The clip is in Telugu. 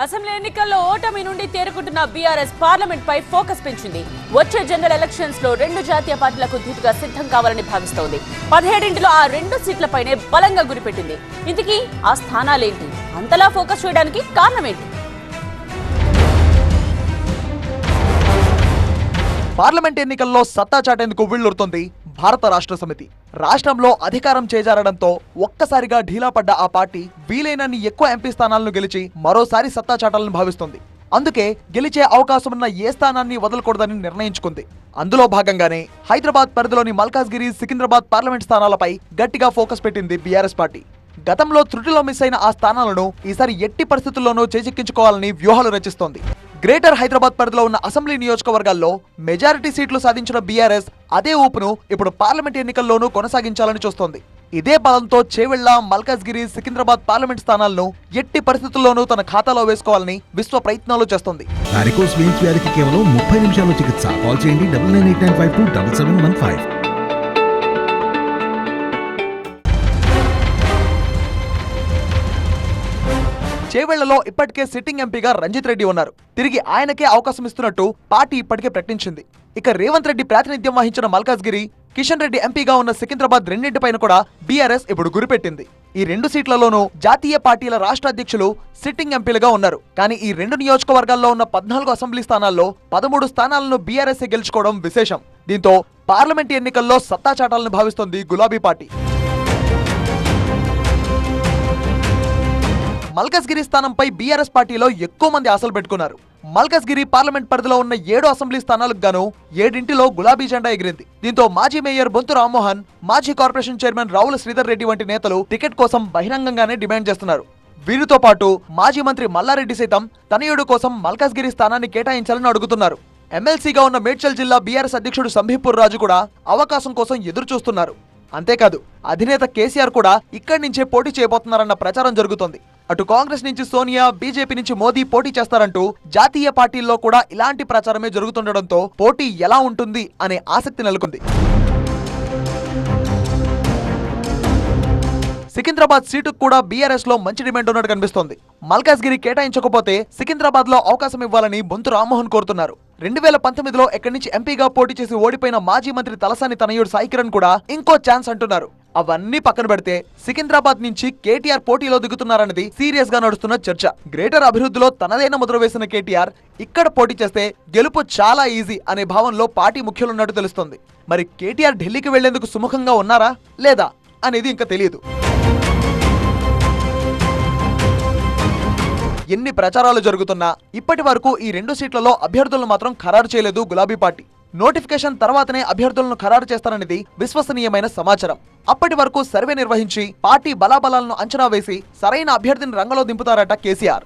అసెంబ్లీ ఎన్నికల్లో ఓటమి నుండి తేరుకుంటున్న బీఆర్ఎస్ పార్లమెంట్ పై ఫోకస్ పెంచింది. వచ్చే జనరల్ ఎలక్షన్స్ లో 2 జాతీయ పార్టీలకు ధీటుగా సిద్ధం కావాలని భావిస్తోంది. 17 ఆ 2 సీట్లపైనే బలంగా గురిపెట్టింది. ఇంతకీ ఆ స్థానాలేంటి? అంతలా ఫోకస్ చేయడానికి కారణమేంటి? పార్లమెంట్ ఎన్నికల్లో సత్తా చాటేందుకు వీళ్లురుతోంది భారత రాష్ట్ర సమితి. రాష్ట్రంలో అధికారం చేజారడంతో ఒక్కసారిగా ఢీలా పడ్డ ఆ పార్టీ వీలైనన్ని ఎక్కువ ఎంపీ స్థానాలను గెలిచి మరోసారి సత్తా చాటాలని భావిస్తోంది. అందుకే గెలిచే అవకాశం ఉన్న ఏ స్థానాన్ని వదలకూడదని నిర్ణయించుకుంది. అందులో భాగంగానే హైదరాబాద్ పరిధిలోని మల్కాజ్గిరి, సికింద్రాబాద్ పార్లమెంట్ స్థానాలపై గట్టిగా ఫోకస్ పెట్టింది బీఆర్ఎస్ పార్టీ. గతంలో త్రుటిలో మిస్ అయిన ఆ స్థానాలను ఈసారి ఎట్టి పరిస్థితుల్లోనూ చేజిక్కించుకోవాలని వ్యూహాలు రచిస్తోంది. గ్రేటర్ హైదరాబాద్ పరిధిలో ఉన్న అసెంబ్లీ నియోజకవర్గాల్లో మెజారిటీ సీట్లు సాధించిన బీఆర్ఎస్ అదే ఊపును ఇప్పుడు పార్లమెంట్ ఎన్నికల్లోనూ కొనసాగించాలని చూస్తోంది. ఇదే బలంతో చేవెళ్ల, మల్కాజ్గిరి, సికింద్రాబాద్ పార్లమెంట్ స్థానాలను ఎట్టి పరిస్థితుల్లోనూ తన ఖాతాలో వేసుకోవాలని విశ్వ ప్రయత్నాలు చేస్తోంది. వారికోస్ వెయిన్స్ వ్యాధికి కేవలం 30 నిమిషాల్లో చికిత్స. కాల్ చేయండి 9989527715. చేవెళ్లలో ఇప్పటికే సిట్టింగ్ ఎంపీగా రంజిత్ రెడ్డి ఉన్నారు. తిరిగి ఆయనకే అవకాశం ఇస్తున్నట్టు పార్టీ ఇప్పటికే ప్రకటించింది. ఇక రేవంత్ రెడ్డి ప్రాతినిధ్యం వహించిన మల్కాజ్గిరి, కిషన్ రెడ్డి ఎంపీగా ఉన్న సికింద్రాబాద్ రెండింటిపైన కూడా బీఆర్ఎస్ ఇప్పుడు గురిపెట్టింది. ఈ 2 సీట్లలోనూ జాతీయ పార్టీల రాష్ట్ర అధ్యక్షులు సిట్టింగ్ ఎంపీలుగా ఉన్నారు. కానీ ఈ 2 నియోజకవర్గాల్లో ఉన్న 14 అసెంబ్లీ స్థానాల్లో 13 స్థానాలను బీఆర్ఎస్ గెలుచుకోవడం విశేషం. దీంతో పార్లమెంట్ ఎన్నికల్లో సత్తా చాటాలను భావిస్తోంది గులాబీ పార్టీ. మల్కాజ్గిరి స్థానంపై బీఆర్ఎస్ పార్టీలో ఎక్కువ మంది ఆశలు పెట్టుకున్నారు. మల్కాజ్గిరి పార్లమెంట్ పరిధిలో ఉన్న 7 అసెంబ్లీ స్థానాలకు గాను 7 గులాబీ జెండా ఎగిరింది. దీంతో మాజీ మేయర్ బొంతు రామ్మోహన్, మాజీ కార్పొరేషన్ చైర్మన్ రావుల శ్రీధర్ రెడ్డి వంటి నేతలు టికెట్ కోసం బహిరంగంగానే డిమాండ్ చేస్తున్నారు. వీరితో పాటు మాజీ మంత్రి మల్లారెడ్డి సైతం తనయుడు కోసం మల్కాజ్గిరి స్థానాన్ని కేటాయించాలని అడుగుతున్నారు. ఎమ్మెల్సీగా ఉన్న మేడ్చల్ జిల్లా బీఆర్ఎస్ అధ్యక్షుడు సంబీపూర్ రాజు కూడా అవకాశం కోసం ఎదురు చూస్తున్నారు. అంతేకాదు అధినేత కేసీఆర్ కూడా ఇక్కడి నుంచే పోటీ చేయబోతున్నారన్న ప్రచారం జరుగుతోంది. అటు కాంగ్రెస్ నుంచి సోనియా, బీజేపీ నుంచి మోదీ పోటీ చేస్తారంటూ జాతీయ పార్టీల్లో కూడా ఇలాంటి ప్రచారమే జరుగుతుండడంతో పోటీ ఎలా ఉంటుంది అనే ఆసక్తి నెలకొంది. సికింద్రాబాద్ సీటుకు కూడా బీఆర్ఎస్ లో మంచి డిమాండ్ ఉన్నట్టు కనిపిస్తోంది. మల్కాజ్గిరి కేటాయించకపోతే సికింద్రాబాద్ లో అవకాశం ఇవ్వాలని బొంతు రామ్మోహన్ కోరుతున్నారు. 2019లో ఎక్కడి నుంచి ఎంపీగా పోటీ చేసి ఓడిపోయిన మాజీ మంత్రి తలసాని తనయుడు సాయి కిరణ్ కూడా ఇంకో ఛాన్స్ అంటున్నారు. అవన్నీ పక్కన పెడితే సికింద్రాబాద్ నుంచి కేటీఆర్ పోటీలో దిగుతున్నారన్నది సీరియస్ గా నడుస్తున్న చర్చ. గ్రేటర్ అభివృద్ధిలో తనదైన ముద్ర వేసిన కేటీఆర్ ఇక్కడ పోటీ చేస్తే గెలుపు చాలా ఈజీ అనే భావంలో పార్టీ ముఖ్యులున్నట్టు తెలుస్తోంది. మరి కేటీఆర్ ఢిల్లీకి వెళ్లేందుకు సుముఖంగా ఉన్నారా లేదా అనేది ఇంకా తెలియదు. ఎన్ని ప్రచారాలు జరుగుతున్నా ఇప్పటి వరకు ఈ 2 సీట్లలో అభ్యర్థులను మాత్రం ఖరారు చేయలేదు గులాబీ పార్టీ. నోటిఫికేషన్ తర్వాతనే అభ్యర్థులను ఖరారు చేస్తారనేది విశ్వసనీయమైన సమాచారం. అప్పటి వరకు సర్వే నిర్వహించి పార్టీ బలాబలాలను అంచనా వేసి సరైన అభ్యర్థిని రంగంలో దింపుతారట కేసీఆర్.